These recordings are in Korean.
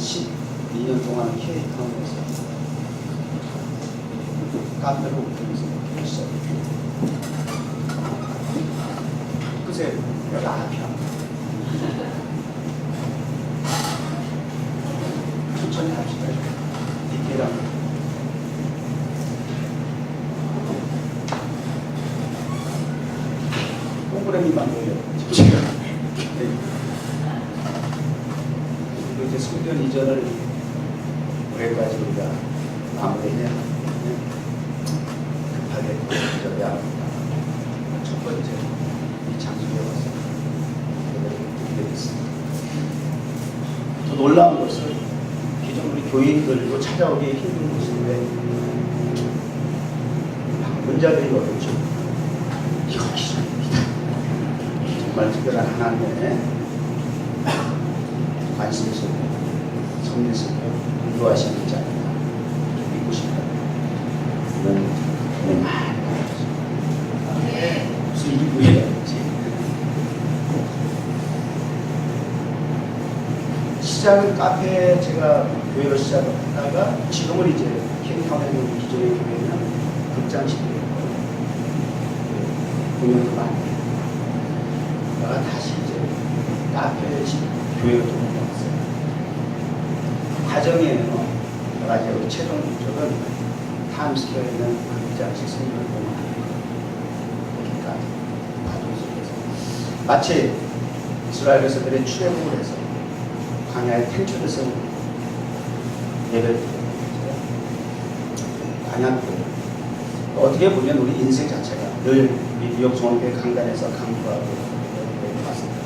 12년 동안 K타운에서 카페로 오픈해서 시작했죠. 글쎄, 여기 앞이야. 천천히 합시다. 디테일하게. 동그라미만 보여요. 지금 그리고 이제 성전 이전을 올해까지 우리가 마무리해야 하는데 급하게 저기 합니다. 첫 번째 이 장소에 와서 드리게 됐습니다. 더 놀라운 것은 기존 우리 교인들도 찾아오기 힘든 곳인데 방문자들이 어렵죠. 이거 기준입니다. 정말 특별한 하나님의 관심 속에 성령 속에 인도하시는 자입니다. 믿고 싶다. 이런 많이 무슨 일부해야지. 시작은 카페 제가 교회로 시작하다가 지금은 이제 킹타운에 있는 기존의 교회는 극장식이에요. 공연도 많이 해요. 내가 다시 이제 카페식 교회로 돌아왔어요. 과정이에요. 내가 이제 우리 최종 목적은 타임스퀘어에 있는 극장식 성경을 공연하는 거기까지 과정 속에서 마치 이스라엘 에서들의 출애굽을 해서 광야의 텐트를 세우고 예배를 드리는 광야교 어떻게 보면 우리 인생 자체가 늘 뉴욕 종합교회 강단에서 강구하고 왔습니다.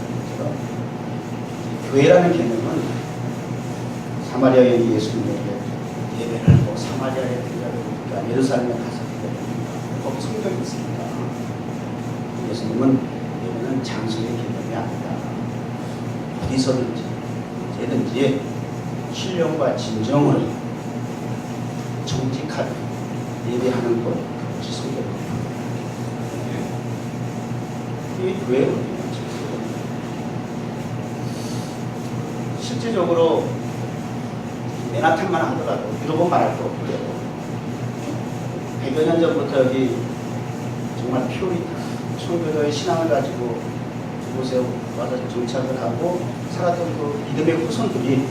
교회라는 개념은 사마리아 여인 예수님에게 예배를 하고 사마리아에 들어가니까 예루살렘에 가서 거기 성경이 있습니다. 예수님은 예배는 장소의 개념이 아니다. 어디서든지 언제든지 신령과 진정을 정직하게 예배하는 것, 그것이 성경입니다. 이게 교회거든요. 실제적으로 맨하탄만 하더라도 유럽은 말할 거 없고요. 100여 년 전부터 여기 정말 피오리타 청교도의 신앙을 가지고 이곳에 와서 정착을 하고 살았던 그 믿음의 후손들이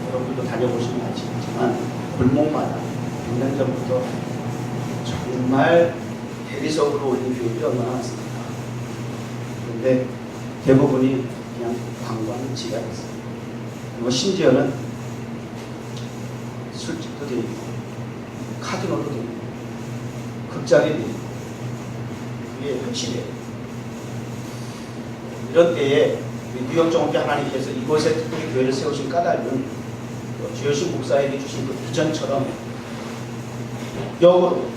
여러분들도 다녀보시면 아시겠지만 골목마다 100년 전부터 정말 대리석으로 올린 교회들이 얼마나 많습니까? 그런데 대부분이 그냥 관광지가 있어요. 그리고 심지어는 술집도 되어 있고 카지노도 되어 있고 극장이 되어 있고 그게 현실이에요. 이런 때에 뉴욕 종합교회 하나님께서 이곳에 특별히 교회를 세우신 까닭은 주여신 목사에게 주신 그 비전처럼 역으로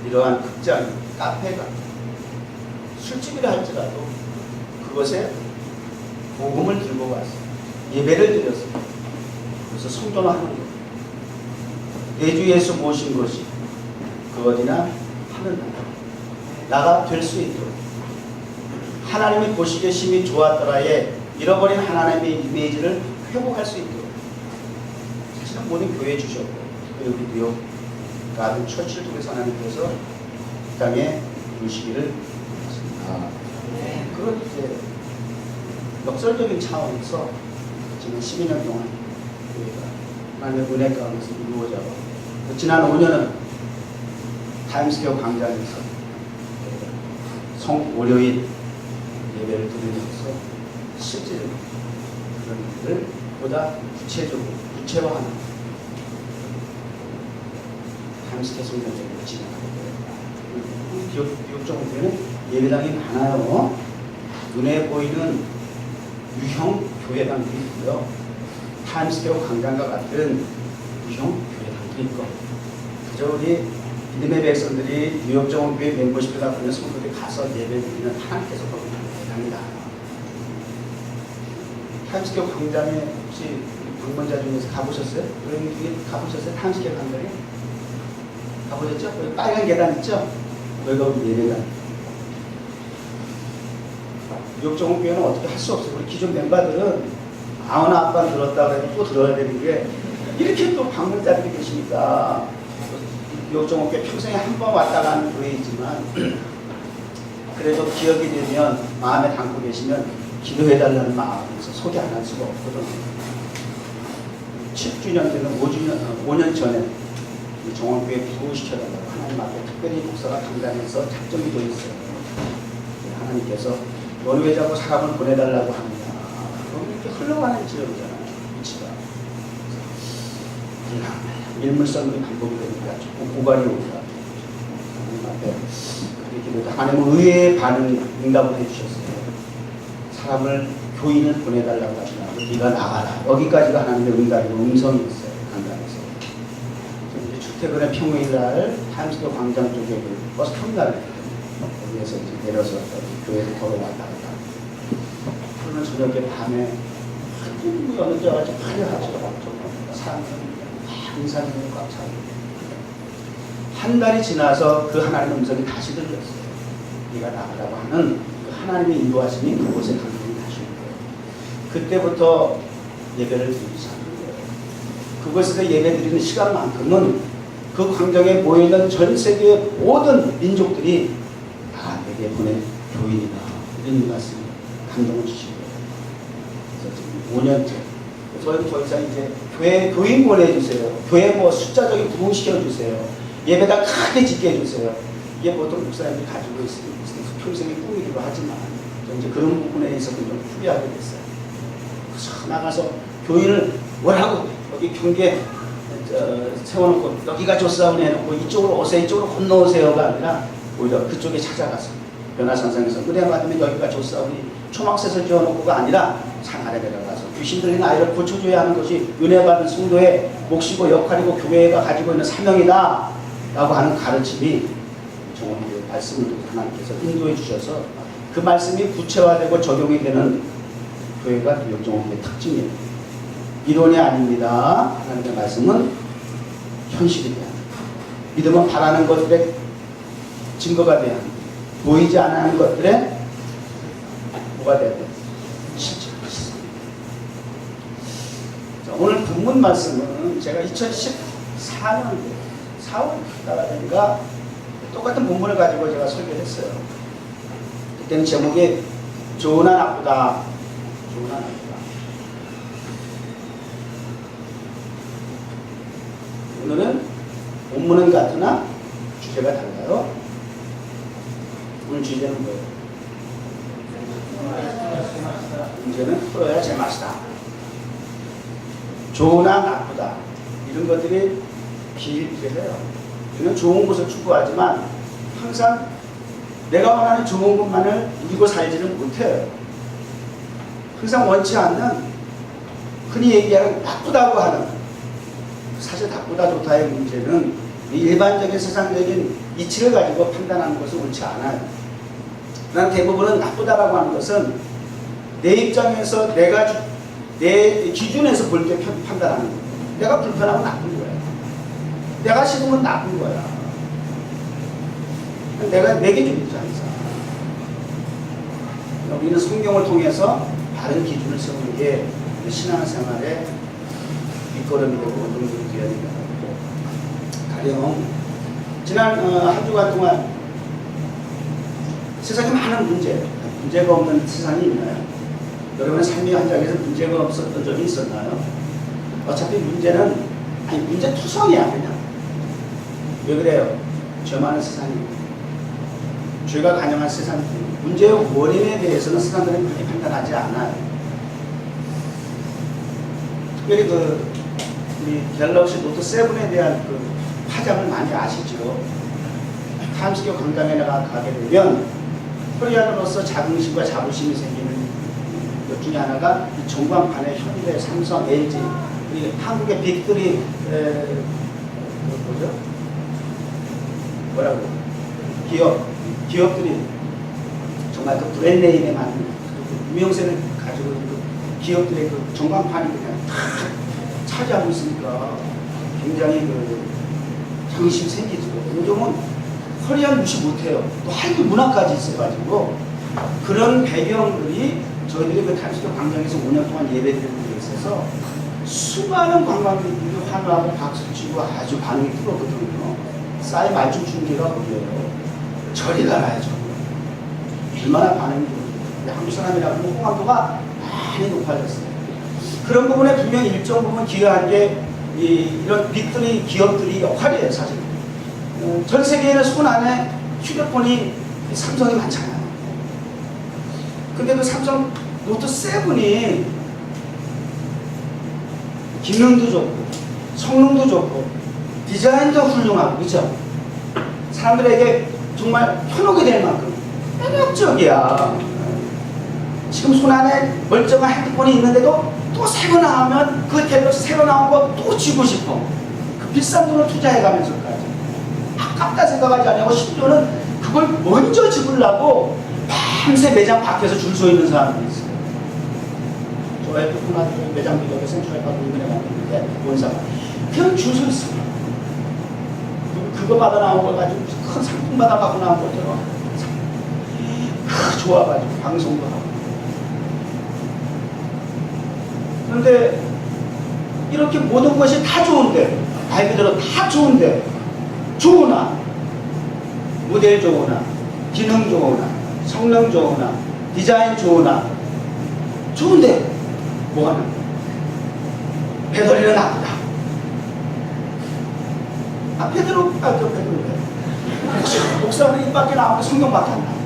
이러한 극장, 카페가 술집이라 할지라도 그것에 복음을 들고 가서 예배를 드렸습니다. 그래서 성전을 하는 거예요. 내 주 예수 모신 것이 그 어디나 하는 나가 될 수 있도록 하나님이 보시기에 심히 좋았더라에 잃어버린 하나님의 이미지를 회복할 수 있도록 사실은 모든 교회에 주셨고 그리고 뉴욕 가든 처치를 통해서 하나님께서 이 땅에 이루시기를 바랍니다. 그런 이제 역설적인 차원에서 지금 12년 동안 교회가 하나님의 은혜 가운데서 이루어져 지난 5년은 타임스퀘어 광장에서 월요일 예배를 드리면서 실제로 그런 일을 보다 구체적으로 구체화하는 타임스퀘어 성전을 진행하게 됩니다. 뉴욕 종교는 예배당이 많아요. 눈에 보이는 유형 교회당들이 있고요. 타임스퀘어 광장과 같은 유형 교회당들이 있고 그저 우리 믿음의 백성들이 뉴욕 종교회 멤버십이라 부르는 성도들이 가서 예배드리는 하나님께서 거기 대단이다. 타임스퀘어 광장에 혹시 방문자 중에서 가보셨어요? 여러분 중에 가보셨어요? 타임스퀘어 광장에? 가보셨죠? 여기 빨간 계단 있죠? 여기가 우리 예배당. 역정원 교회는 어떻게 할 수 없어요. 우리 기존 멤버들은 아우나 아빠 들었다 그래도 또 들어야 되는 게 이렇게 또 방문자들이 계시니까 역정원 교회 평생에 한 번 왔다 가는 교회이지만 그래도 기억이 되면 마음에 담고 계시면 기도해달라는 마음에서 소개 안 할 수가 없거든요. 10주년 되는 5년 전에 정원교회 부흥시켜달라고 하나님 앞에 특별히 목사가 강단해서 작정이 되어 있어요. 하나님께서 너는 왜 자꾸 사람을 보내달라고 하느냐. 그럼 이렇게 흘러가는 지역이잖아요. 위치가. 일물선물이 반복이 되니까 조금 고갈이 오더라. 하나님 앞에 그렇게 기도도 하나님은 의외의 응답을 해주셨어요. 사람을 교인을 보내달라고 하시나 네가 나가라. 여기까지가 하나님의 응답이고 음성이 있어요. 강단에서. 이제 출퇴근의 평일날 타임스퀘어 광장 쪽에 그 버스 터미널에 거기에서 이제 내려서 교회에서 걸어왔다 갔다. 그러면 저녁에 밤에 어느 저같이 화려하죠. 사람들이 인산으로 꽉 차고. 한 달이 지나서 그 하나님의 음성이 다시 들렸어요. 네가 나가라고 하는 그 하나님의 인도하심이 그곳에 강림이 다시 온 거예요. 그때부터 예배를 드리기 시작한 거예요. 그곳에서 예배 드리는 시간만큼은 그 광장에 모여있는 전 세계의 모든 민족들이 내게 보낸 교인이다. 이런 말씀을 감동을 주신 거예요. 그래서 지금 5년째. 저희도 더 이상 이제 교회 교인 보내주세요. 교회 뭐 숫자적인 부흥시켜주세요. 예배당 크게 짓게 해주세요. 이게 보통 목사님들이 가지고 있으면 평생의 꿈이기도 하지만 이제 그런 부분에 있어서 좀 후회하게 됐어요. 그래서 나가서 교인을 뭐라고 여기 경계 세워놓고 여기가 조사원 해놓고 이쪽으로 오세요, 이쪽으로 건너오세요가 아니라 오히려 그쪽에 찾아가서 변화산상에서 은혜 받으면 여기가 조사원이 초막셋을 지어놓고가 아니라 산 아래 내려가서 귀신 들린 아이를 고쳐줘야 하는 것이 은혜 받은 성도의 몫이고 역할이고 교회가 가지고 있는 사명이다 라고 하는 가르침이 정원교회 말씀을 하나님께서 인도해 주셔서 그 말씀이 구체화되고 적용이 되는 교회가 역정원교회의 특징이에요. 이론이 아닙니다. 하나님의 말씀은 현실이 돼야 합니다. 믿음은 바라는 것들의 증거가 돼야 합니다. 보이지 않는 것들의 뭐가 돼야 돼요? 실제가 있습니다. 오늘 본문 말씀은 제가 2014년 4월 달인가 똑같은 본문을 가지고 제가 설교를 했어요. 그때는 제목이 좋으나 나쁘다. 좋으나 나쁘다. 오늘은 본문은 같으나 주제가 달라요. 오늘 주제는 뭐예요? 문제는 풀어야 제맛이다. 좋으나 나쁘다. 이런 것들이 비일비재해요. 우리는 좋은 것을 추구하지만 항상 내가 원하는 좋은 것만을 누리고 살지는 못해요. 항상 원치 않는 흔히 얘기하는 나쁘다고 하는 사실 나쁘다 좋다의 문제는 일반적인 세상적인 이치를 가지고 판단하는 것은 옳지 않아요. 난 대부분은 나쁘다라고 하는 것은 내 입장에서 내 기준에서 볼 때 판단하는 거예요. 내가 불편하면 나쁜 거야. 내가 싫으면 나쁜 거야. 내가 내 기준이지 항상. 우리는 성경을 통해서 다른 기준을 세우는 게 신앙생활의 밑거름이 되고 운동이 되어야 된다고. 가령 지난 한 주간 동안 세상에 많은 문제가 없는 세상이 있나요? 여러분의 삶의 현장에서 문제가 없었던 적이 있었나요? 어차피 문제는 문제 투성이야 그냥. 왜 그래요? 죄 많은 세상이고 죄가 간영한 세상이고 문제의 원인에 대해서는 사람들은 그렇게 판단하지 않아요. 특별히 우리 갤럭시 노트 7에 대한 파장을 많이 아시죠? 타임스퀘어 광장에 가게 되면 코리안으로서 자긍심과 자부심이 생기는 것 중에 하나가 이 전광판에 현대, 삼성, LG, 우리 한국의 빅들이 뭐죠? 뭐라고? 기업들이 정말 그 브랜드네임에 맞는 유명세를 가지고 있는 기업들의 그 전광판이 그냥 다 차지하고 있으니까 굉장히 자긍심이 생기죠. 요즘은 코리안 무시 못해요. 또 한국 문화까지 있어가지고 그런 배경들이 저희들이 그 탄수도 광장에서 5년 동안 예배드리는 데 있어서 수많은 관광객들이 환호하고 박수치고 아주 반응이 뜨겁거든요. 싸이 말춤 중계가 보여요. 저리 가라야죠. 얼마나 반응이 좋은데 한국 사람이라고 호감도가 많이 높아졌어요. 그런 부분에 분명 일정 부분 기여한 게 이런 빅들이 기업들이 역할이에요. 사실 전 세계에는 손 안에 휴대폰이 삼성이 많잖아요. 근데 그 삼성 노트 7이 기능도 좋고 성능도 좋고 디자인도 훌륭하고 그렇죠? 사람들에게 정말 현혹이 될 만큼 매력적이야. 지금 손안에 멀쩡한 핸드폰이 있는데도 또 새거 나오면 그 갤럭시 새거 나온 거 또 쥐고 싶어. 그 비싼 돈을 투자해가면서까지 아깝다 생각하지 않냐고 심지어는 그걸 먼저 집으려고 밤새 매장 밖에서 줄 서 있는 사람들이 있어요. 저 핸드폰 매장 비교도 센트럴 파크 인근에 갔는데 원사가 그냥 줄 서 있어요. 그거 받아 나온 거 가지고 큰 상품 받아 갖고 나온 것처럼 좋아가지고 방송도 하고. 그런데 이렇게 모든 것이 다 좋은데, 말 그대로 다 좋은데, 좋으나 모델 좋으나 기능 좋으나 성능 좋으나 디자인 좋으나 좋은데 뭐가 나? 배터리는 나쁘다. 베드로 목사는 입 밖에 나오고 성경밖에 안 나와.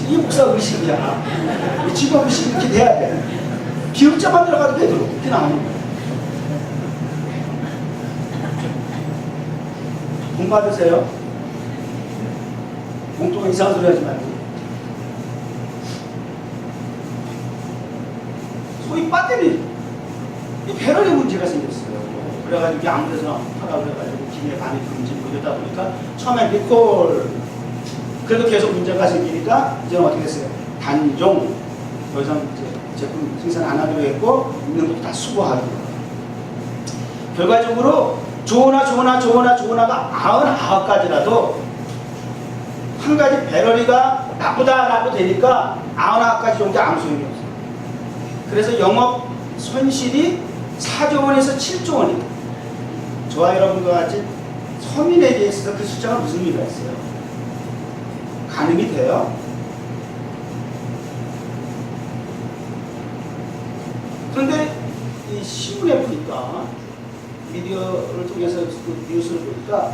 이 목사 의식이야. 지금 의식 이렇게 돼야 돼. 기억자만 들어가도 베드로 이렇게 나오는 거야. 돈 받으세요. 봉투가 이상한 소리 하지 말고. 소위 배터리, 이 배럴에 문제가 생겼어요. 그래가지고 이게 아무 데서나 하라 그래가지고 기내 반입 금지 뭐 이러다 보니까 처음엔 리콜, 그래도 계속 문제가 생기니까 이제는 어떻게 됐어요? 단종, 더 이상 제품 생산 안 하기로 했고 있는 것도 다 수거하기로. 결과적으로 좋으나가 99가지라도 한 가지 배럴이가 나쁘다라고 되니까 99가지 정도 아무 소용이 없어요. 그래서 영업 손실이 4조 원에서 7조 원입니다. 저와 여러분과 같이 서민에게 있어서 그 숫자가 무슨 의미가 있어요? 가늠이 돼요? 그런데 이 신문에 보니까 미디어를 통해서 그 뉴스를 보니까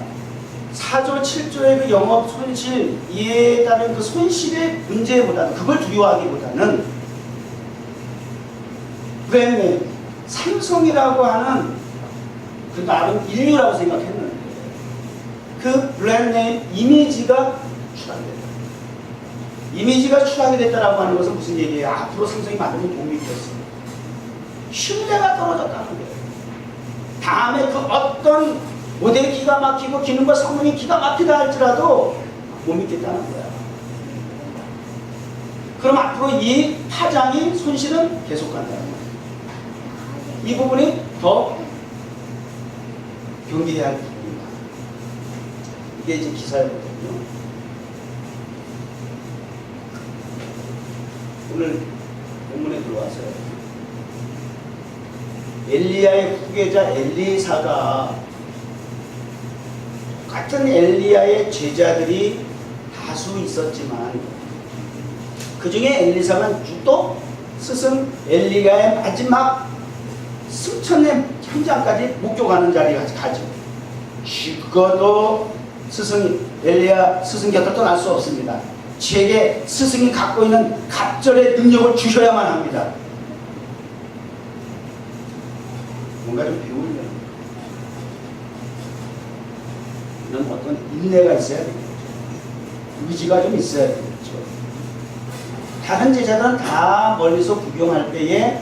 4조 7조의 그 영업 손실, 이에 따른 그 손실의 문제보다는, 그걸 두려워하기보다는 브랜드 삼성이라고 하는 그 나름 인류라고 생각했는데 그 브랜드네임 이미지가 추락됐다. 이미지가 추락이 됐다라고 하는 것은 무슨 얘기예요? 앞으로 삼성이 만드는 도움이 됐어요. 신뢰가 떨어졌다는 거예요. 다음에 그 어떤 모델이 기가 막히고 기능과 성능이 기가 막히다 할지라도 못 믿겠다는 거야. 그럼 앞으로 이 파장이, 손실은 계속 간다는 거예요. 이 부분이 더 경계해야 할 부분입니다. 이게 이제 기사였거든요. 오늘 본문에 들어와서요. 엘리야의 후계자 엘리사가, 같은 엘리야의 제자들이 다수 있었지만 그 중에 엘리사만 유독 스승 엘리야의 마지막 승천의 현장까지 목격하는 자리가 가죠. 죽어도 스승 엘리야 스승 곁을 떠날 수 없습니다. 제게 스승이 갖고 있는 갑절의 능력을 주셔야만 합니다. 뭔가 좀 배우려면 이런 어떤 인내가 있어야 되겠죠. 의지가 좀 있어야 되겠죠. 다른 제자들은 다 멀리서 구경할 때에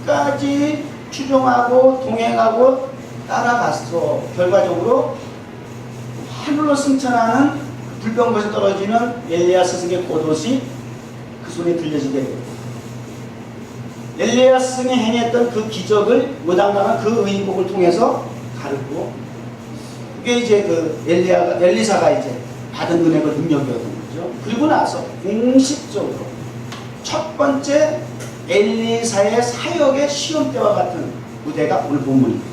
끝까지 추종하고 동행하고 따라갔어. 결과적으로 하늘로 승천하는 불병거에서 떨어지는 엘리야 스승의 겉옷이 그 손에 들려지게 됩니다. 엘리야 스승이 행했던 그 기적을 무당당한 그 의복을 통해서 가르고, 그게 이제 그 엘리사가 이제 받은 은혜가 능력이었던 거죠. 그리고 나서 공식적으로 첫 번째 엘리사의 사역의 시험대와 같은 무대가 오늘 본문입니다.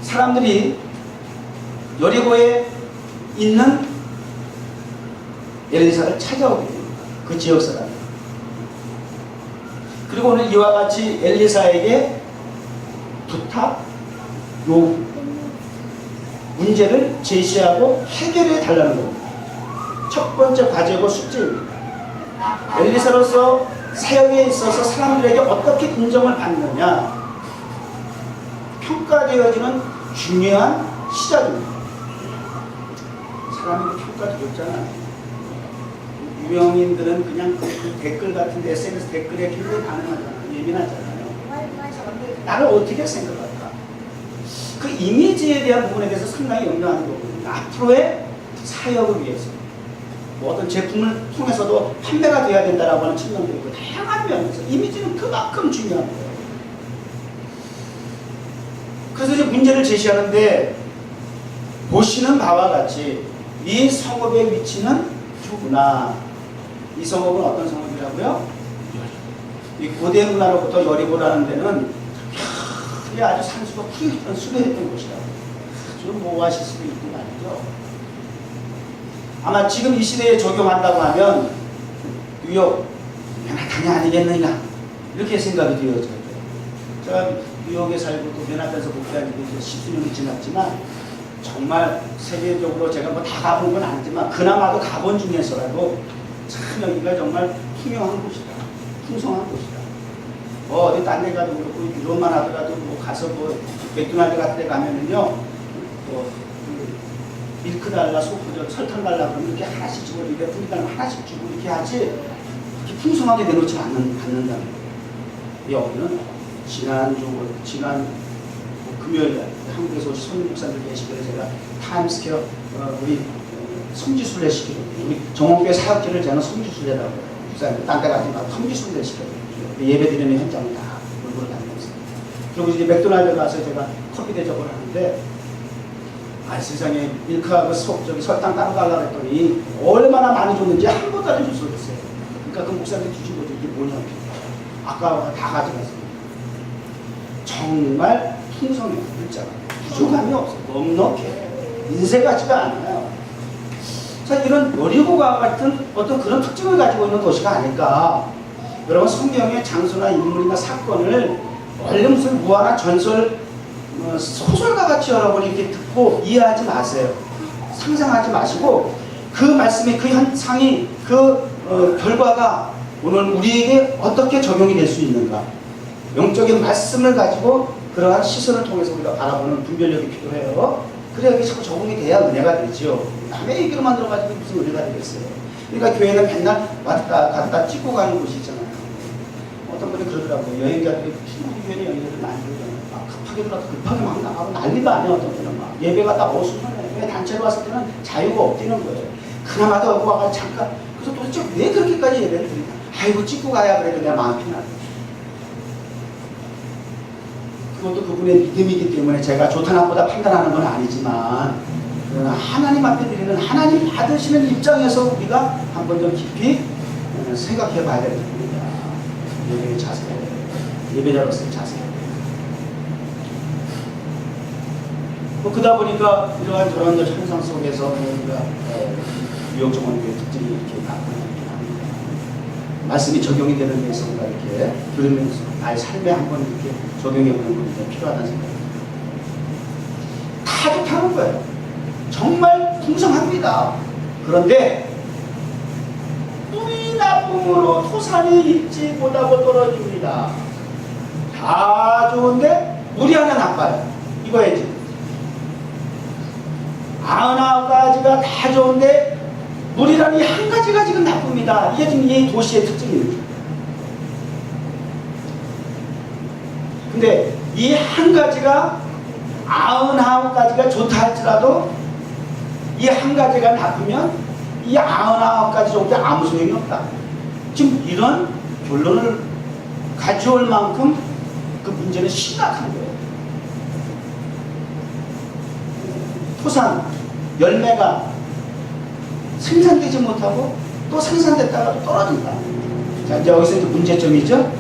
사람들이 여리고에 있는 엘리사를 찾아오게 됩니다. 그 지역 사람. 그리고 오늘 이와 같이 엘리사에게 부탁, 요구, 문제를 제시하고 해결해 달라는 겁니다. 첫 번째 과제고 숙제입니다. 엘리사로서 사역에 있어서 사람들에게 어떻게 인정을 받느냐, 평가되어지는 중요한 시작입니다. 사람이 평가되었잖아요. 유명인들은 그냥 그 댓글 같은데 SNS 댓글에 굉장히 반응하잖아요. 예민하잖아요. 사람들이 나를 어떻게 생각할까? 그 이미지에 대한 부분에 대해서 상당히 염려하는 거거든요. 앞으로의 사역을 위해서 뭐 어떤 제품을 통해서도 판매가 돼야 된다라고 하는 측면도 있고 다양한 면에서 이미지는 그만큼 중요한 거예요. 그래서 이제 문제를 제시하는데 보시는 바와 같이 이 성읍의 위치는 주구나. 이 성읍은 어떤 성읍이라고요? 이 고대 문화로부터 여리고라는 데는 크게 아주 산수가 수려했던 곳이다. 좀 모호하실 수도 있고 말이죠. 아마 지금 이 시대에 적용한다고 하면 뉴욕 맨하탄이 아니겠느냐 이렇게 생각이 되어져요. 제가 뉴욕에 살고 또 맨하탄에서 복귀한 지 10수년이 지났지만 정말 세계적으로 제가 뭐 다 가본 건 아니지만 그나마도 가본 중에서라도 참 여기가 정말 풍요한 곳이다. 풍성한 곳이다. 뭐 어디 딴 데 가도 그렇고 유럽만 하더라도 뭐 가서 뭐 맥도날드 같은 데 가면은요 뭐 밀크 달라, 설탕 달라 그러면 이렇게 하나씩 주고 이렇게 분리달 하나씩 주고 이렇게 하지 이렇게 풍성하게 내놓지 않는다는 거예요. 여기는 지난 금요일날 한국에서 오신 손님 목사님들 계시고 제가 타임스퀘어 우리 성지순례 시키고 우리 정원교회 사역지를 저는 성지순례라고 해요. 목사님 딴 데 가지 말고 성지순례 시켜요. 예배 드리는 현장을 다 골고루 다니면서 그리고 이제 맥도날드 가서 제가 커피 대접을 하는데 아 세상에 밀크하고 설탕 따로 달라고 했더니 얼마나 많이 줬는지 한 번도 줄 수 없어요. 그러니까 그 목사님이 주신 거죠. 이게 뭐냐고 아까 다 가져갔어요. 정말 풍성해요. 진짜 부족함이 없어요. 넉넉해. 인쇄 같지가 않아요. 자, 이런 여리고와 같은 어떤 그런 특징을 가지고 있는 도시가 아닐까. 여러분 성경의 장소나 인물이나 사건을 원래 무슨 무화나 전설 소설과 같이 여러분이 이렇게 듣고 이해하지 마세요. 상상하지 마시고 그 말씀이 그 현상이 그 결과가 오늘 우리에게 어떻게 적용이 될 수 있는가. 영적인 말씀을 가지고 그러한 시선을 통해서 우리가 바라보는 분별력이 필요해요. 그래야 이게 자꾸 적응이 돼야 은혜가 되지요. 남의 얘기로만 들어가지고 무슨 은혜가 되겠어요. 그러니까 교회는 맨날 왔다 갔다 찍고 가는 곳이 있잖아요. 어떤 분이 그러더라고요. 여행자들이 우리 교회는 여행자들 많이 그러잖아요. 급하게 들어가서 급하게 막 나가고 난리가 아니야. 어떤 분은 막 예배가 딱 어수선해. 왜 단체로 왔을 때는 자유가 없다는 거예요. 그나마도 여기 와가 잠깐. 그래서 도대체 왜 그렇게까지 예배를 드리냐. 아이고 찍고 가야 그래도 내가 마음 편하다. 그것도 그분의 믿음이기 때문에 제가 좋다 나쁘다 판단하는 건 아니지만 그러나 하나님 앞에 드리는 하나님 받으시는 입장에서 우리가 한번 좀 깊이 생각해 봐야 됩니다. 예배의 자세, 예배자로서의 자세. 뭐 그러다 보니까 이러한 저런 현상 속에서 우리가 뉴욕정원교회 특징이 이렇게 나타납니다. 말씀이 적용이 되는 데서 우리가 이렇게 들으면서 나의 삶에 한번 이렇게 적용해 보는 것이 필요하다는 생각입니다. 다 좋다는 거예요. 정말 풍성합니다. 그런데 뿌리 나쁨으로 토산이 일지 못하고 떨어집니다. 다 좋은데 물이 하나 나빠요. 이거야지. 99가지가 다 좋은데 물이라는 이 한 가지가 지금 나쁩니다. 이게 지금 이 도시의 특징입니다. 근데 이 한 가지가 99가지가 좋다 할지라도 이 한 가지가 나쁘면 이 99가지 정도에 아무 소용이 없다. 지금 이런 결론을 가져올 만큼 그 문제는 심각한 거예요. 토산, 열매가 생산되지 못하고 또 생산됐다가 또 떨어진다. 자, 이제 여기서 이제 문제점이죠.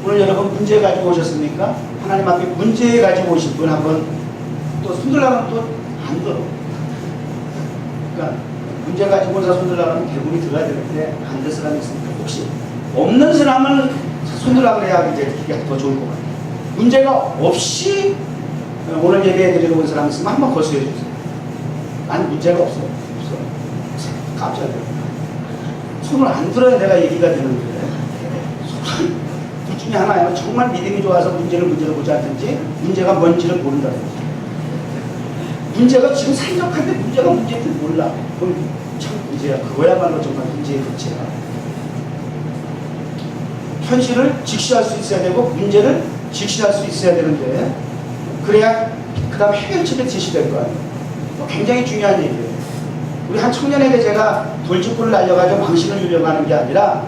오늘 여러분 문제 가지고 오셨습니까? 하나님 앞에 문제 가지고 오신 분 한번 또 손들라면 또 안 들어. 그러니까 문제 가지고 오자 손들라면 대부분이 들어야 되는데 안 될 사람이 있습니까? 혹시 없는 사람을 손들라 그래야 이제 그게 더 좋을 것 같아요. 문제가 없이 오늘 예배에 드리러 온 사람 있으면 한번 거수해 주세요. 아니 문제가 없어. 깜짝이야. 손을 안 들어야 내가 얘기가 되는데 둘 중에 하나예요. 정말 믿음이 좋아서 문제를 보지 않든지 문제가 뭔지를 모른다든지. 문제가 지금 산적한데 문제가 문제인지 몰라. 그럼 참 문제야. 그거야말로 정말 문제의 끝이야. 현실을 직시할 수 있어야 되고 문제를 직시할 수 있어야 되는데 그래야 그 다음 해결책이 제시될 거 아니에요. 굉장히 중요한 얘기예요. 우리 한 청년에게 제가 돌직구를 날려가지고 망신을 주려고 하는 게 아니라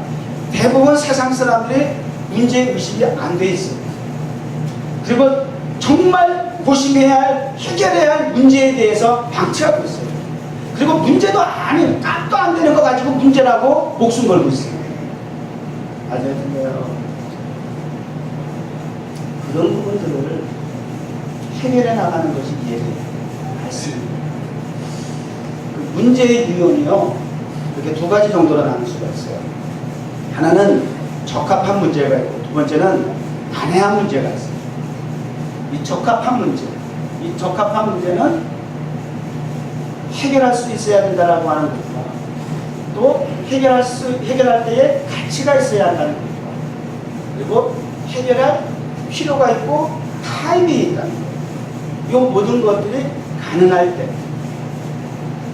대부분 세상 사람들이 문제의식이 안 돼 있어요. 그리고 정말 고심해야 할, 해결해야 할 문제에 대해서 방치하고 있어요. 그리고 문제도 아닌, 값도 안 되는 거 가지고 문제라고 목숨 걸고 있어요. 알겠네요. 그런 부분들을 해결해 나가는 것이 예배예요. 말씀입니다. 그 문제의 유형이요, 이렇게 두 가지 정도로 나눌 수가 있어요. 하나는 적합한 문제가 있고, 두 번째는 난해한 문제가 있어요. 이 적합한 문제는 해결할 수 있어야 된다라고 하는 것과 또 해결할 때에 가치가 있어야 한다는 것과 그리고 해결할 필요가 있고 타임이 있다는 것. 이 모든 것들이 가능할 때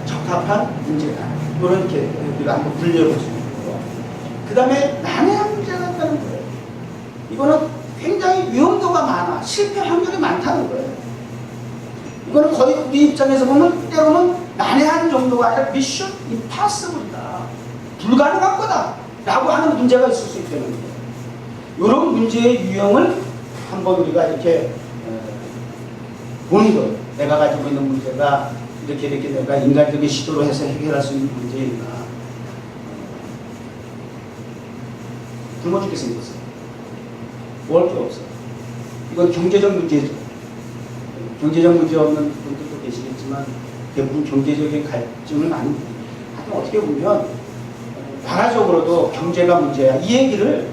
적합한 문제다. 이렇게 우리가 한번 분류해 볼 수 있는 거고. 그 다음에 난해한 문제가 있다는 거예요. 이거는 굉장히 위험도가 많아. 실패 확률이 많다는 거예요. 이거는 거의 우리 입장에서 보면 때로는 난해한 정도가 아니라 미션 임파서블이다. 불가능한 거다. 라고 하는 문제가 있을 수 있다는 거예요. 이런 문제의 유형을 한번 우리가 이렇게 보는 거예요. 내가 가지고 있는 문제가 이렇게 내가 인간적인 시도로 해서 해결할 수 있는 문제인가. 굶어 죽게 생겼어요. 먹을 게 없어요. 이건 경제적 문제죠. 경제적 문제 없는 분들도 계시겠지만 대부분 경제적인 갈증을 많이 하여튼 어떻게 보면 나라적으로도 경제가 문제야. 이 얘기를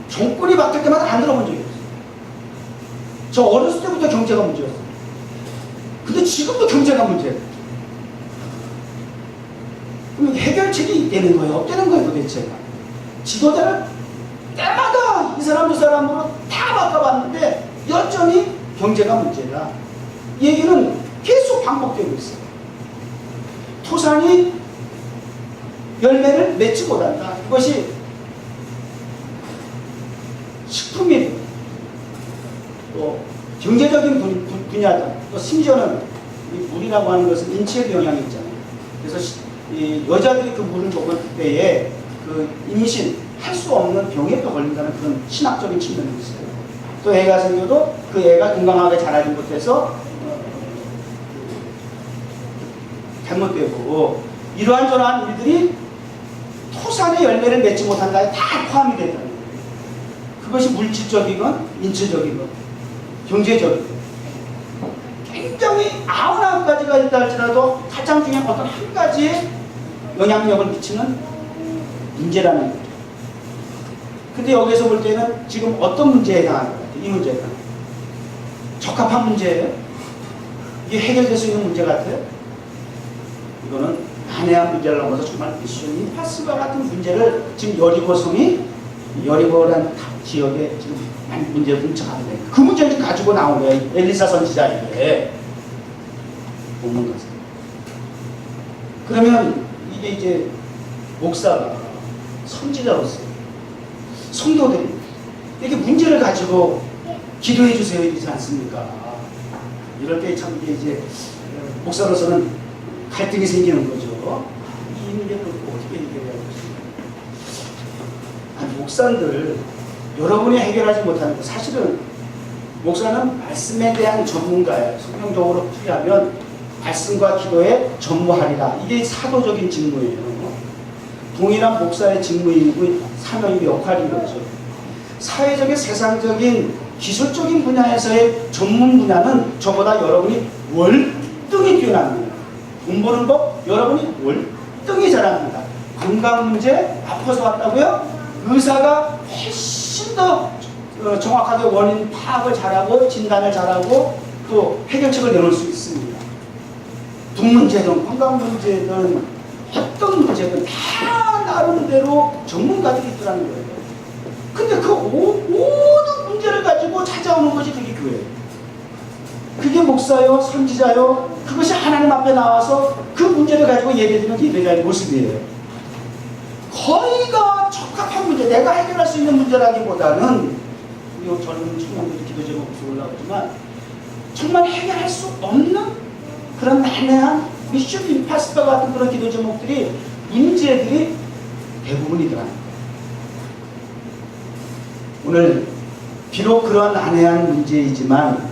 정권이 바뀔 때마다 안 들어본 적이 없어요. 저 어렸을 때부터 경제가 문제였어요. 근데 지금도 경제가 문제예요. 그럼 해결책이 있다는 거예요? 없다는 거예요 도대체? 지도자를 때마다 이 사람 저 사람으로 다 바꿔봤는데 여전히 경제가 문제다. 이 얘기는 계속 반복되고 있어요. 토산이 열매를 맺지 못한다. 이것이 식품이고 또 경제적인 분야다. 또 심지어는 이 물이라고 하는 것은 인체에도 영향이 있잖아요. 그래서 이 여자들이 그 물을 먹을 때에 그 임신할 수 없는 병에 또 걸린다는 그런 신학적인 측면이 있어요. 또 애가 생겨도 그 애가 건강하게 자라지 못해서 잘못되고 이러한 저러한 일들이 토산의 열매를 맺지 못한다에 다 포함이 된다는 거예요. 그것이 물질적이건 인체적이건 경제적이건 굉장히 99가지가 있다 할지라도 가장 중요한 어떤 한 가지에 영향력을 미치는 문제라는 거죠. 근데 여기서 볼 때는 지금 어떤 문제에 해당하는 것 같아요? 이 문제가 적합한 문제예요? 이게 해결될 수 있는 문제 같아요? 이거는 난해한 문제를 넘어서 정말 미션 임파서블 같은 문제를 지금 여리고라는 지역에 지금 문제를 분석하는 거예요. 그 문제를 가지고 나온 거예요. 엘리사 선지자에게 본문 가서. 그러면 이게 이제 목사가 선지자로서 성도들이 이렇게 문제를 가지고 기도해 주세요 이러지 않습니까? 이럴 때 참 이제 목사로서는 갈등이 생기는 거죠. 이 문제를 어떻게 해결해야 되지? 아니, 목사들 여러분이 해결하지 못하는 거 사실은 목사는 말씀에 대한 전문가예요. 성경적으로 풀이하면 말씀과 기도에 전무하리라. 이게 사도적인 직무예요. 동일한 목사의 직무이고 사명이고 역할인 거죠. 사회적인 세상적인 기술적인 분야에서의 전문 분야는 저보다 여러분이 월등히 뛰어납니다. 돈 버는 법 여러분이 월등히 잘합니다. 건강 문제 아파서 왔다고요? 의사가 훨씬 더 정확하게 원인 파악을 잘하고 진단을 잘하고 또 해결책을 내놓을 수 있습니다. 돈 문제든 건강 문제든 어떤 문제든 다 나름대로 전문가들이 있더라는 거예요. 근데 그 모든 문제를 가지고 찾아오는 것이 그게 교회예요. 그게 목사요, 선지자요, 그것이 하나님 앞에 나와서 그 문제를 가지고 예배드리는 예배자의 모습이에요. 거의가 적합한 문제, 내가 해결할 수 있는 문제라기보다는 우리 젊은 청년들이 기도 제목으로 올라오지만 정말 해결할 수 없는 그런 난해한 미션 임파스터 같은 그런 기도 제목들이 문제들이 대부분이더라고요. 오늘 비록 그런 난해한 문제이지만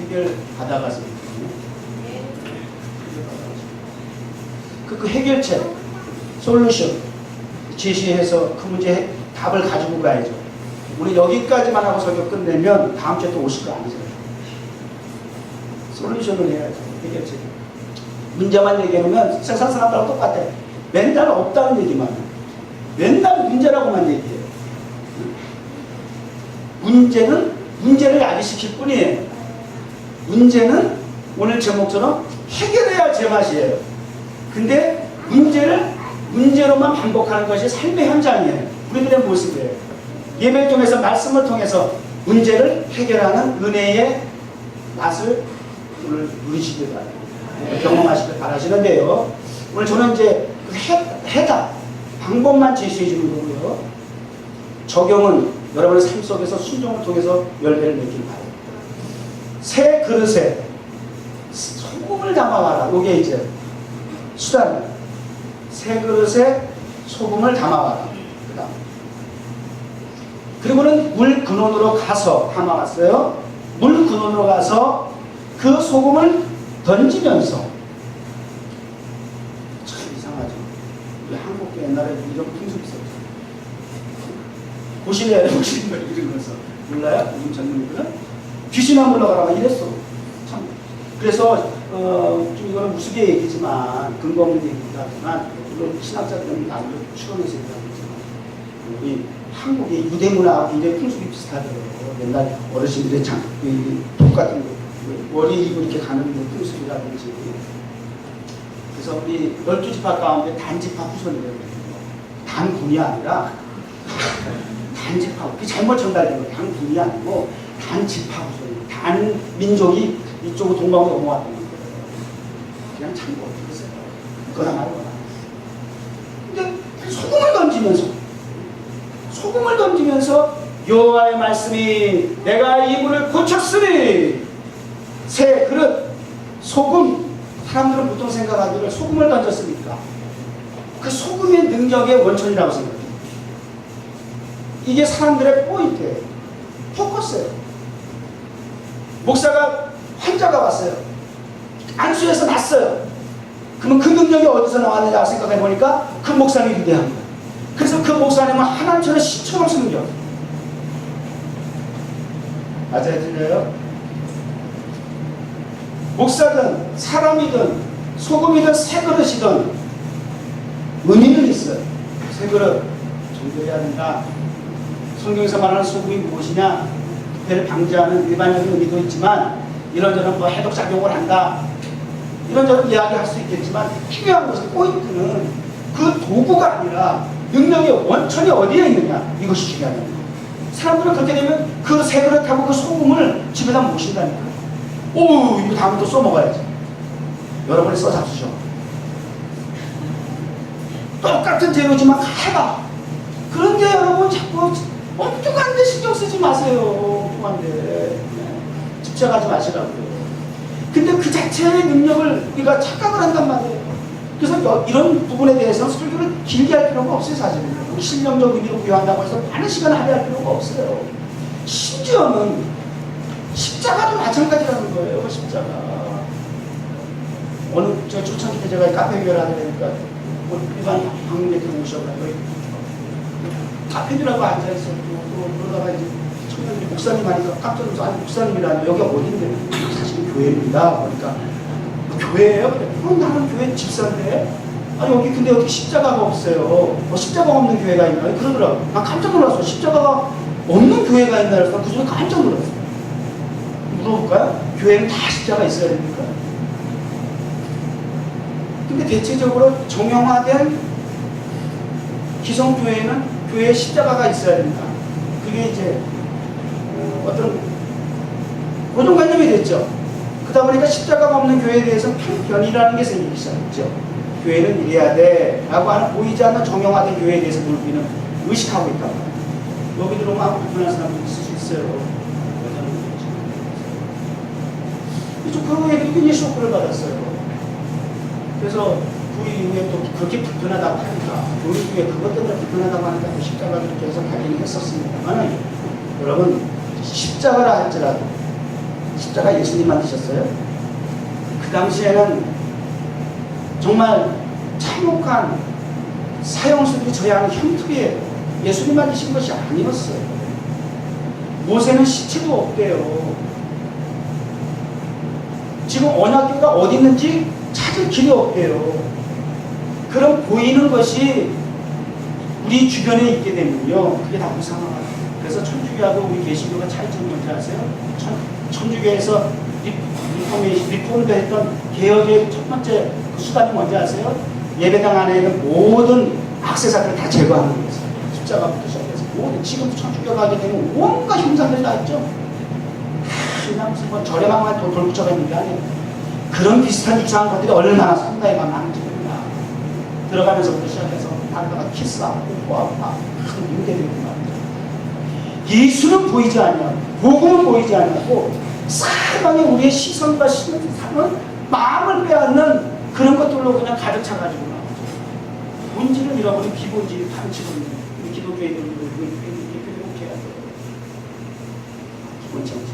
해결 받아가서 그 해결책, 솔루션 제시해서 그 문제에 답을 가지고 가야죠. 우리 여기까지만 하고 설교 끝내면 다음 주에 또 오실 거 아니잖아요. 솔루션을 해야죠. 해결책. 문제만 얘기하면 세상 사람들하고 똑같아. 맨날 없다는 얘기만 해. 맨날 문제라고만 얘기해요. 문제는 문제를 야기시킬 뿐이에요. 문제는 오늘 제목처럼 해결해야 제맛이에요. 근데 문제를 문제로만 반복하는 것이 삶의 현장이에요. 우리들의 모습이에요. 예배를 통해서 말씀을 통해서 문제를 해결하는 은혜의 맛을 오늘 누리시길 바랍니다. 경험하시길 바라시는데요. 오늘 저는 이제 해답, 방법만 제시해 주는 거고요. 적용은 여러분의 삶 속에서 순종을 통해서 열매를 맺길 바랍니다. 새 그릇에 소금을 담아와라. 이게 이제 수단이에요. 새 그릇에 소금을 담아와라. 그리고는 물 근원으로 가서 담아왔어요. 물 근원으로 가서 그 소금을 던지면서, 참 이상하죠. 우리 한국도 옛날에 이런 풍습이 있었죠. 보시래요. 보시는 걸 읽으면서 몰라요? 요즘 젊은이들은 귀신아 물러가라 이랬어. 참. 그래서 좀 이거는 우스개 얘기지만 근거 없는 얘기이긴 하지만 물론 신학자들은 나름대로 추론해서 얘기하지만 우리 한국의 유대 문화하고 굉장히 풍습이 비슷하더라고요. 옛날 어르신들의 똑같은 머리 입고 이렇게 가는 풍습이라든지. 그래서 우리 12지파 가운데 단지파 후손이래요. 단군이 아니라 단지파, 그게 잘못 전달된 거예요. 단군이 아니고 단지파 후손이에요. 단민족이 이쪽으로 동방으로 넘어왔던 거예요. 그냥 참고 어떻게 했어요? 그거나 말거나. 근데 소금을 던지면서 여호와의 말씀이 내가 이 문을 고쳤으니 새 그릇 소금. 사람들은 보통 생각하기를 소금을 던졌으니까 그 소금의 능력의 원천이라고 생각해요. 이게 사람들의 포인트예요. 포커스예요. 목사가 환자가 왔어요. 안수에서 났어요. 그러면 그 능력이 어디서 나왔느냐 생각해 보니까 그 목사님이 위대합니다. 그래서 그 목사님은 하나님처럼 신처럼 섬겨. 맞아요? 들려요? 목사든 사람이든 소금이든 새 그릇이든 의미는 있어요. 새 그릇 정도해야 된다. 성경에서 말하는 소금이 무엇이냐? 부패를 방지하는 일반적인 의미도 있지만 이런저런 뭐 해독작용을 한다. 이런저런 이야기할 수 있겠지만 중요한 것은 포인트는 그 도구가 아니라 능력의 원천이 어디에 있느냐. 이것이 중요하다. 사람들은 그렇게 되면 그 새 그릇하고 그 소금을 집에다 모신다니까. 오, 이거 다음에 또 써먹어야지. 여러분이 써잡수죠. 똑같은 재료지만 해봐. 그런데 여러분 자꾸 엉뚱한데 신경 쓰지 마세요. 엉뚱한데. 집착하지 마시라고요. 근데 그 자체의 능력을 우리가 착각을 한단 말이에요. 그래서 이런 부분에 대해서는 설교를 길게 할 필요가 없어요. 사실은. 실력적 의미로 부여한다고 해서 많은 시간을 할애할 필요가 없어요. 심지어는 십자가도 마찬가지라는 거예요. 십자가. 어느 저 초창기 때 제가 카페 교회를 하게 되니까 일반 방문객들 오셔가지고 카페라고 앉아있어요. 그러다가 이제 청년들이 목사님 하니까 깜짝 놀라서 아니 목사님이라니 여기가 어딘데? 사실 교회입니다. 그러니까 교회예요? 나는 교회 집사인데 여기 근데 여기 십자가가 없어요. 십자가가 없는 교회가 있나요? 그러더라고. 난 깜짝 놀랐어. 십자가가 없는 교회가 있나 그래서 그 중에 깜짝 놀랐어. 물어볼까요? 교회는 다 십자가 있어야 됩니까? 근데 대체적으로 정형화된 기성교회는 교회에 십자가가 있어야 된다. 그게 이제 어떤 고정관념이 됐죠. 그러다 보니까 십자가가 없는 교회에 대해서 편견이라는 게 생기기 시작했죠. 교회는 이래야 돼 라고 하는 보이지 않는 정형화된 교회에 대해서 우리는 의식하고 있다고 합니다. 여기 들어오면 아무 불편한 사람도 있을 수 있어요. 그 얘기도 굉장히 쇼크를 받았어요. 그래서 그 이후에 또 그렇게 불편하다고 하니까 교회 중에 그것 때문에 불편하다고 하니까 또 십자가를 이렇게 해서 가긴 했었습니다만 여러분 십자가라 할지라도 십자가 예수님 만드셨어요? 그 당시에는 정말 참혹한 사형수들이 저야 하는 형투기예요. 예수님 만드신 것이 아니었어요. 모세는 시체도 없대요. 지금 언약궤가 어디 있는지 찾을 길이 없대요. 그럼 보이는 것이 우리 주변에 있게 되면요, 그게 다 무상하다. 그래서 천주교하고 우리 개신교가 차이점이 뭔지 아세요? 천주교에서 리폼도 했던 개혁의 첫 번째 그 수단이 뭔지 아세요? 예배당 안에 있는 모든 악세사들을 다 제거하는 거예요. 십자가부터 시작해서 모든 지금 천주교가 하게 되면 온갖 형상들이 다 있죠. 그냥 무슨 뭐 저렴한 돌 붙여가 있는 게 아니에요. 그런 비슷한 이상한 것들이 얼마나 상당히 많은지 몰라. 들어가면서부터 시작해서 다르다가 키스하고 뽀뽀하고 큰 유대들이 말이죠. 예수는 보이지 않냐, 복음은 보이지 않냐고 상당히 우리의 시선과 삶은 마음을 빼앗는 그런 것들로 그냥 가득 차가지고 나오죠. 본질을 잃어버린 비본질이 판치고 있는 우리 기독교인들도 이렇게 해야 돼요. 기본 정신.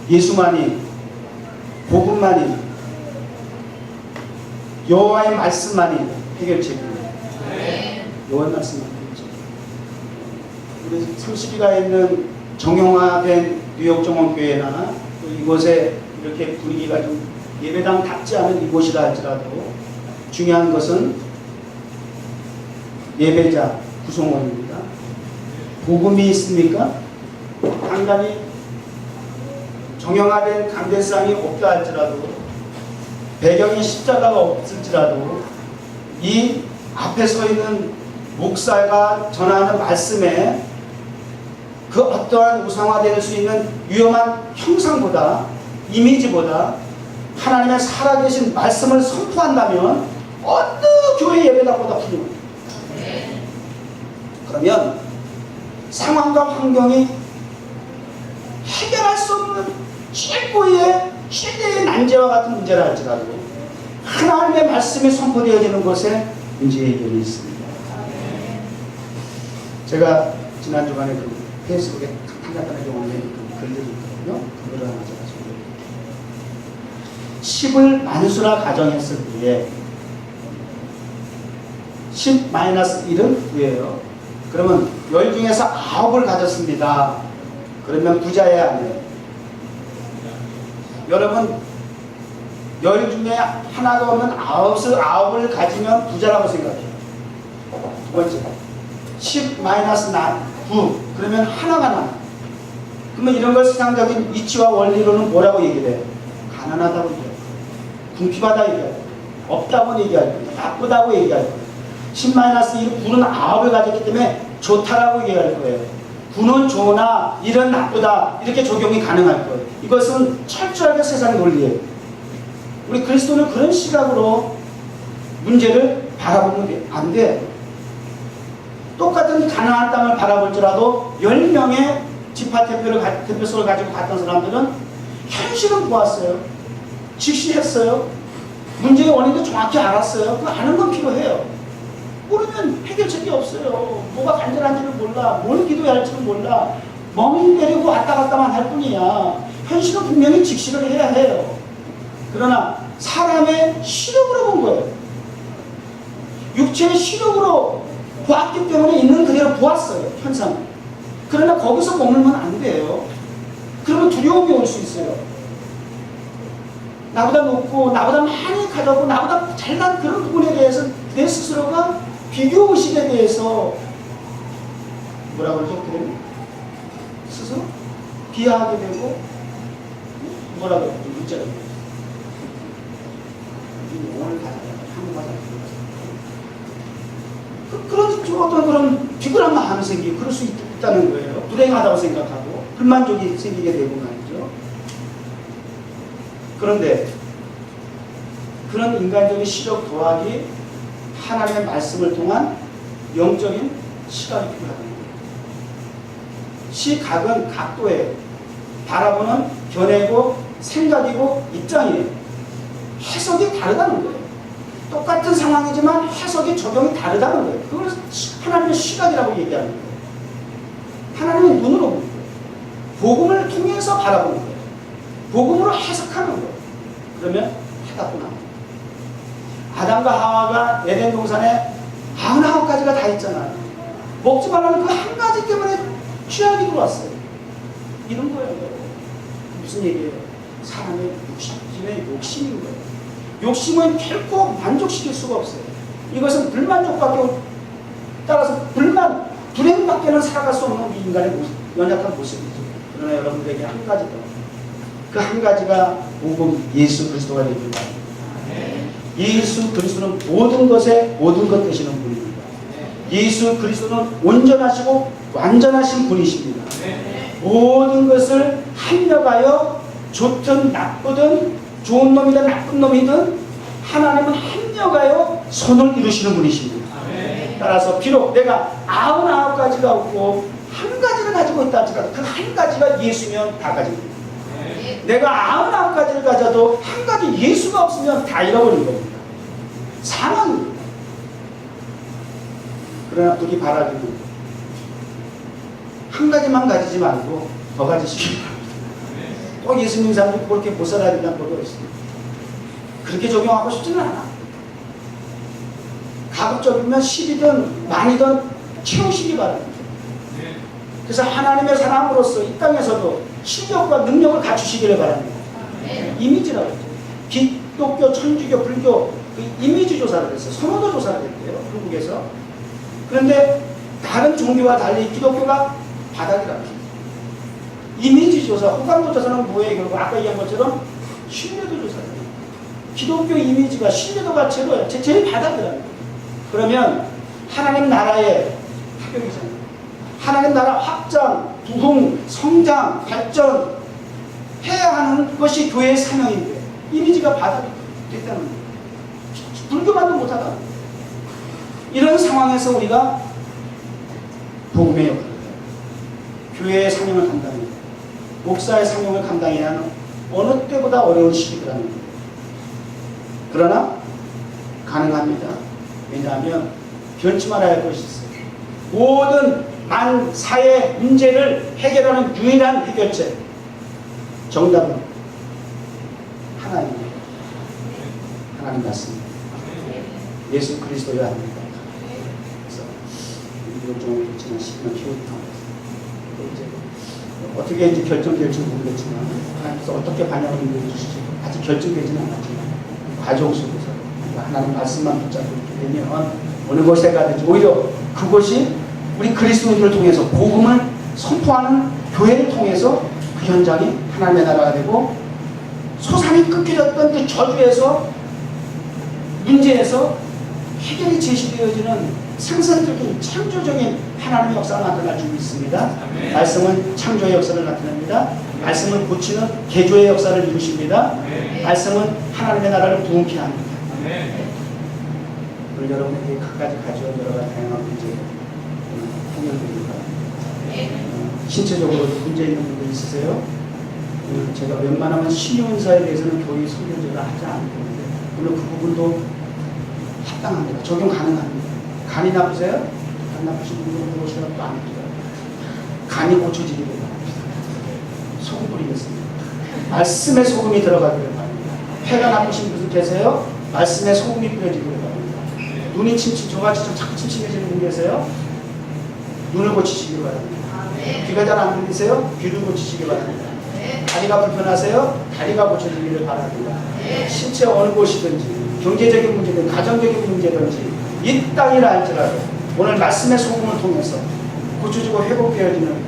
예수만이, 복음만이, 여호와의 말씀만이 해결책입니다. 여호와의 말씀만이 해결책. 우리 30기가 있는 정형화된 뉴욕 정원교회나 이곳에 이렇게 분위기가 좀 예배당답지 않은 이곳이라 할지라도 중요한 것은 예배자 구성원입니다. 복음이 있습니까? 간단히 정형화된 강대상이 없다 할지라도 배경이 십자가가 없을지라도 이 앞에 서 있는 목사가 전하는 말씀에 그 어떠한 우상화될 수 있는 위험한 형상보다 이미지보다 하나님의 살아계신 말씀을 선포한다면 어느 교회 예배당보다 훌륭해요. 그러면 상황과 환경이 해결할 수 없는 최대의 난제와 같은 문제라 할지라도 하나님의 말씀이 선포되어지는 것에 문제 해결이 있습니다. 제가 지난 주간에 그 페이스북에 간단하게 올린 그 글들이 있거든요. 그거를 하나 제가 소개해드릴게요. 10을 만수라 가정했을 때에 10-1은 9예요. 그러면 10 중에서 9을 가졌습니다. 그러면 부자예요, 아니에요? 여러분 10 중에 하나가 없는 9을 가지면 부자라고 생각해요. 두 번째 10-9 그러면 하나가 나. 그러면 이런 걸 세상적인 이치와 원리로는 뭐라고 얘기를 해요? 가난하다고 얘기해요. 궁핍하다 얘기해요. 없다고 얘기할 거예요. 나쁘다고 얘기할 거예요. 10-1은 9는 9을 가졌기 때문에 좋다라고 얘기할 거예요. 9는 좋으나 1은 나쁘다 이렇게 적용이 가능할 거예요. 이것은 철저하게 세상 논리예요. 우리 그리스도는 그런 시각으로 문제를 바라보는 게 안 돼요. 똑같은 가나안 땅을 바라볼지라도 10명의 지파 대표성을 가지고 갔던 사람들은 현실은 보았어요. 직시했어요. 문제의 원인도 정확히 알았어요. 그거 아는 건 필요해요. 모르면 해결책이 없어요. 뭐가 간절한지를 몰라. 뭘 기도해야 할지를 몰라. 멍 때리고 왔다 갔다만 할 뿐이야. 현실은 분명히 직시를 해야 해요. 그러나 사람의 시력으로 본 거예요. 육체의 시력으로 보았기 때문에 있는 그대로 보았어요. 현상을. 그러나 거기서 머물면 안 돼요. 그러면 두려움이 올 수 있어요. 나보다 높고 나보다 많이 가졌고 나보다 잘난 그런 부분에 대해서 내 스스로가 비교의식에 대해서 뭐라 그러죠? 그래요? 스스로 비하하게 되고 뭐라 그러죠? 문자로 오늘 한국말 그런 어떤 그런 비굴한 마음이 생기고 그럴 수 있다는 거예요. 불행하다고 생각하고 불만족이 생기게 되고 말이죠. 그런데 그런 인간적인 시력 더하기 하나님의 말씀을 통한 영적인 시각이 필요하다는 거예요. 시각은 각도예요. 바라보는 견해고 생각이고 입장이에요. 해석이 다르다는 거예요. 똑같은 상황이지만 해석이 적용이 다르다는 거예요. 그걸 하나님의 시각이라고 얘기하는 거예요. 하나님의 눈으로 보는 거예요. 복음을 통해서 바라보는 거예요. 복음으로 해석하는 거예요. 그러면 해답도 나옵니다. 아담과 하와가 에덴 동산에 99가지가 다 있잖아요. 먹지 말라는 그 한 가지 때문에 취약이 들어왔어요. 이런 거예요. 무슨 얘기예요? 사람의 욕심인 거예요. 욕심은 결코 만족시킬 수가 없어요. 이것은 불만족밖에 따라서 불행밖에는 살아갈 수 없는 우리 인간의 연약한 모습이죠. 그러나 여러분들에게 한 가지 더. 그 한 가지가 복음 예수 그리스도가 됩니다. 예수 그리스도는 모든 것에 모든 것 되시는 분입니다. 예수 그리스도는 온전하시고 완전하신 분이십니다. 모든 것을 합력하여 좋든 나쁘든 좋은 놈이든 나쁜 놈이든 하나님은 합력하여 선을 이루시는 분이십니다. 따라서 비록 내가 99가지가 없고 한 가지를 가지고 있다 할지라도 그 한 가지가 예수면 다 가지고 있습니다. 내가 99가지를 가져도 한 가지 예수가 없으면 다 잃어버린 겁니다. 사망입니다. 그러나 우리 바라기는 한 가지만 가지지 말고 더 가지시기 바랍니다. 또 예수님 사람들이 그렇게 못 살아야 된다는 것도 있습니다. 그렇게 적용하고 싶지는 않아. 가급적이면 10이든 만이든 채우시기 바랍니다. 그래서 하나님의 사람으로서 이 땅에서도 실력과 능력을 갖추시기를 바랍니다. 이미지라고 했죠. 기독교, 천주교, 불교 그 이미지 조사를 했어요. 선호도 조사를 했대요. 한국에서. 그런데 다른 종교와 달리 기독교가 바닥이라고 했어요. 이미지 조사, 호감도 조사는 뭐예요? 결국 아까 얘기한 것처럼 신뢰도 조사예요. 기독교 이미지가 신뢰도가 제일 바닥이라는 거예요. 그러면 하나님 나라의 합격이잖아요. 하나님 나라 확장, 부흥, 성장, 발전 해야 하는 것이 교회의 사명인데 이미지가 바닥이 됐다는 거예요. 불교만도 못하다. 이런 상황에서 우리가 복음의 역할을 해요. 교회의 사명을 감당해야 돼요. 목사의 사명을 감당해야 하는 어느 때보다 어려운 시기라는 거예요. 그러나 가능합니다. 왜냐하면 변치 말아야 할 것이 있어요. 모든 사회 문제를 해결하는 유일한 해결책 정답은 하나님입니다. 하나님 맞습니다. 예수 그리스도여야 합니다. 그래서 이런 좀 그렇지만 시간을 키우고 이제 어떻게 이제 결정될지 모르겠지만 하나님께서 어떻게 반영을 이루어주실지 아직 결정되지는 않았지만 과정 속에서 하나님 말씀만 붙잡고 있게 되면 어느 곳에 가든지 오히려 그것이 우리 그리스도인들을 통해서 복음을 선포하는 교회를 통해서 그 현장이 하나님의 나라가 되고 소산이 끊겨졌던 그 저주에서 문제에서 해결이 제시되어지는 생산적인 창조적인 하나님의 역사가 나타날 줄 믿습니다. 말씀은 창조의 역사를 나타냅니다. 말씀은 고치는 개조의 역사를 이루십니다. 말씀은 하나님의 나라를 부흥케 합니다. 오늘 여러분에게 각가지 가져온 여러 가지 다양한 문제 통역드립니다. 신체적으로 문제 있는 분들 있으세요? 제가 웬만하면 신유은사에 대해서는 교회 설교제를 하지 않는데 물론 그 부분도 합당합니다. 적용 가능합니다. 간이 나쁘세요? 간 나쁘신 분들 오시라고 또 안 해줘요. 간이 고쳐지기를 바랍니다. 소금 뿌리겠습니다. 말씀의 소금이 들어가기를 바랍니다. 폐가 나쁘신 분 계세요? 말씀의 소금이 뿌려지기를 바랍니다. 눈이 저같이 좀 자꾸 침침해지는 분 계세요? 눈을 고치시기를 바랍니다. 귀가 잘 안 들리세요? 귀를 고치시기 바랍니다. 다리가 불편하세요? 다리가 고쳐지기를 바랍니다. 신체 어느 곳이든지 경제적인 문제든 가정적인 문제든지 이 땅이라 할지라도 오늘 말씀의 소금을 통해서 고쳐지고 회복되어지는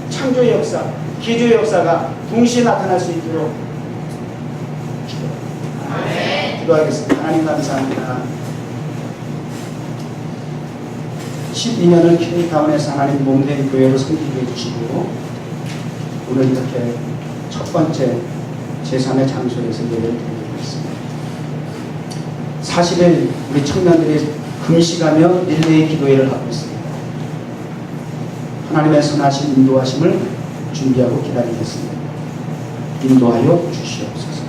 창조의 역사, 기조의 역사가 동시에 나타날 수 있도록 기도하겠습니다. 하나님 감사합니다. 12년을 캐리타운에서 하나님 몸된 교회로 섬기게 해주시고 오늘 이렇게 첫 번째 제3의 장소에서 예배를 드리고 있습니다. 40일 우리 청년들이 금식하며 릴레이 기도회를 하고 있습니다. 하나님의 선하신 인도하심을 준비하고 기다리겠습니다. 인도하여 주시옵소서.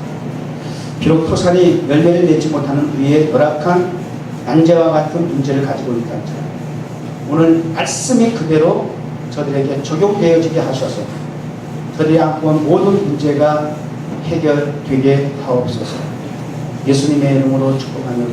비록 토산이 열매를 맺지 못하는 우리의 열악한 난제와 같은 문제를 가지고 있다 할지라도 오늘 말씀이 그대로 저들에게 적용되어지게 하셔서 저들이 안고 온 모든 문제가 해결되게 하옵소서. 예수님의 이름으로 축복하며